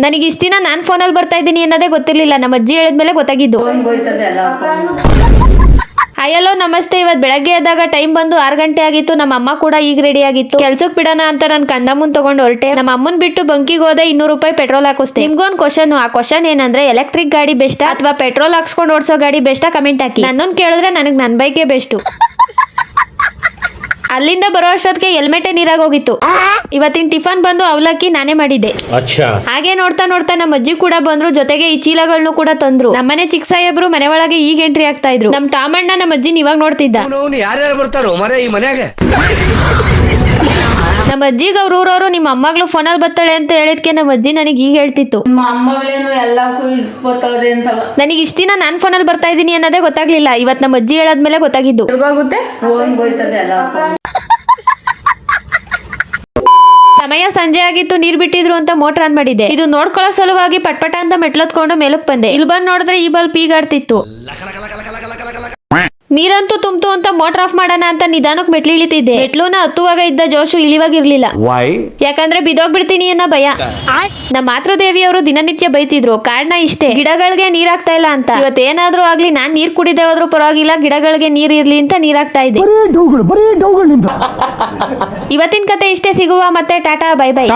ನನಗೆ ಇಷ್ಟ ದಿನ ನಾನು ಫೋನಲ್ಲಿ ಬರ್ತಾ ಇದ್ದೀನಿ ಅನ್ನೋದೇ ಗೊತ್ತಿರ್ಲಿಲ್ಲ. ನಮ್ಮ ಅಜ್ಜಿ ಹೇಳಿದ್ಮೇಲೆ ಗೊತ್ತಾಗಿದ್ದು. ಹಲೋ ನಮಸ್ತೆ. ಇವತ್ತು ಬೆಳಗ್ಗೆ ಎದ್ದಾಗ ಟೈಮ್ ಬಂದು 6 ಗಂಟೆ ಆಗಿತ್ತು. ನಮ್ಮ ಅಮ್ಮ ಕೂಡ ಈಗ ರೆಡಿ ಆಗಿತ್ತು. ಕೆಲ್ಸಕ್ಕೆ ಬಿಡೋಣ ಅಂತ ನಾನು ಕಂದಮ್ಮನ್ ತಗೊಂಡು ಹೊರಟೆ. ನಮ್ಮ ಅಮ್ಮನ್ ಬಿಟ್ಟು ಬಂಕಿಗೆ ಹೋದೆ. 200 ರೂಪಾಯಿ ಪೆಟ್ರೋಲ್ ಹಾಕಿಸ್ತೆ. ನಿಮ್ಗೊಂದು ಕ್ವಶನ್. ಆ ಕ್ವಶನ್ ಏನಂದ್ರೆ ಎಲೆಕ್ಟ್ರಿಕ್ ಗಾಡಿ ಬೆಸ್ಟಾ ಅಥವಾ ಪೆಟ್ರೋಲ್ ಹಾಕ್ಸ್ಕೊಂಡು ಓಡಿಸೋ ಗಾಡಿ ಬೆಸ್ಟಾ? ಕಮೆಂಟ್ ಹಾಕಿ. ನನ್ನನ್ನು ಕೇಳಿದ್ರೆ ನನಗೆ ನನ್ನ ಬೈಕೇ ಬೆಸ್ಟು. ಅಲ್ಲಿಂದ ಬರೋ ಅಷ್ಟೊತ್ತಿಗೆ ಹೆಲ್ಮೆಟೇ ನೀರಾಗ ಹೋಗಿತ್ತು. ಇವತ್ತಿನ ಟಿಫನ್ ಬಂದು ಅವಲಕ್ಕಿ ನಾನೇ ಮಾಡಿದ್ದೆ. ಹಾಗೆ ನೋಡ್ತಾ ನೋಡ್ತಾ ನಮ್ಮ ಅಜ್ಜಿ ಕೂಡ ಬಂದ್ರು. ಜೊತೆಗೆ ಈ ಚೀಲಗಳನ್ನು ಕೂಡ ತಂದ್ರು. ನಮ್ಮನೆ ಚಿಕ್ಕ ಸಾಹೇಬ್ರು ಮನೆ ಒಳಗೆ ಈಗ ಎಂಟ್ರಿ ಆಗ್ತಾ ಇದ್ರು. ನಮ್ ಟಾಮಣ್ಣ ನಮ್ಮ ಅಜ್ಜಿನ ಇವಾಗ ನೋಡ್ತಿದ್ದ. ಯಾರ್ಯಾರು ಬರ್ತಾರೋ ಮರೆ ಈ ಮನ್ಯಾಗ? ನಮ್ಮ ಅಜ್ಜಿಗೆ ಅವ್ರ ಊರವರು ನಿಮ್ಮ ಅಮ್ಮಗಳು ಫೋನಲ್ಲಿ ಬರ್ತಾಳೆ ಅಂತ ಹೇಳಿದ್ಕೆ ನಮ್ಮ ಅಜ್ಜಿ ನನಗೆ ಈಗ ಹೇಳ್ತಿತ್ತು. ನನಗೆ ಇಷ್ಟ ದಿನ ನಾನು ಫೋನಲ್ಲಿ ಬರ್ತಾ ಇದ್ದೀನಿ ಅನ್ನೋದೇ ಗೊತ್ತಾಗ್ಲಿಲ್ಲ. ಇವತ್ತು ನಮ್ಮ ಅಜ್ಜಿ ಹೇಳಾದ್ಮೇಲೆ ಗೊತ್ತಾಗಿದ್ದು. ಸಮಯ ಸಂಜೆ ಆಗಿತ್ತು. ನೀರ್ ಬಿಟ್ಟಿದ್ರು ಅಂತ ಮೋಟರ್ ಆನ್ ಮಾಡಿದೆ. ಇದು ನೋಡ್ಕೊಳ್ಳೋ ಸಲುವಾಗಿ ಪಟ್ಪಟ ಅಂತ ಮೆಟ್ಲತ್ಕೊಂಡು ಮೇಲಕ್ ಬಂದೆ. ಇಲ್ಲಿ ಬಂದ್ ನೋಡಿದ್ರೆ ಈ ಬಲ್ಪ್ ಈಗಾಡ್ತಿತ್ತು. ನೀರಂತೂ ತುಂಬ್ತು ಅಂತ ಮೋಟರ್ ಆಫ್ ಮಾಡೋಣ ಅಂತ ನಿಧಾನಕ್ಕೆ ಮೆಟ್ಲು ಇಳಿತಿದ್ದೆ. ಮೆಟ್ಲುನ ಹತ್ತುವಾಗ ಇದ್ದ ಜೋಶು ಇಳಿವಾಗ ಇರ್ಲಿಲ್ಲ. ಯಾಕಂದ್ರೆ ಬಿದೋಗ್ಬಿಡ್ತೀನಿ ಅನ್ನೋ ಭಯ. ನಮ್ಮ ಮಾತೃದೇವಿಯವರು ದಿನನಿತ್ಯ ಬೈತಿದ್ರು. ಕಾರಣ ಇಷ್ಟೇ, ಗಿಡಗಳಿಗೆ ನೀರ್ ಹಾಕ್ತಾ ಇಲ್ಲ ಅಂತ. ಇವತ್ತೇನಾದ್ರೂ ಆಗ್ಲಿ ನಾನ್ ನೀರ್ ಕುಡಿದೇ ಹೋದ್ರೂ ಪರವಾಗಿಲ್ಲ, ಗಿಡಗಳಿಗೆ ನೀರ್ ಇರ್ಲಿ ಅಂತ ನೀರ್ ಹಾಕ್ತಾ ಇದ್ದೆ. ಇವತ್ತಿನ ಕತೆ ಇಷ್ಟೇ. ಸಿಗುವ ಮತ್ತೆ ಟಾಟಾ, ಬೈ ಬೈ.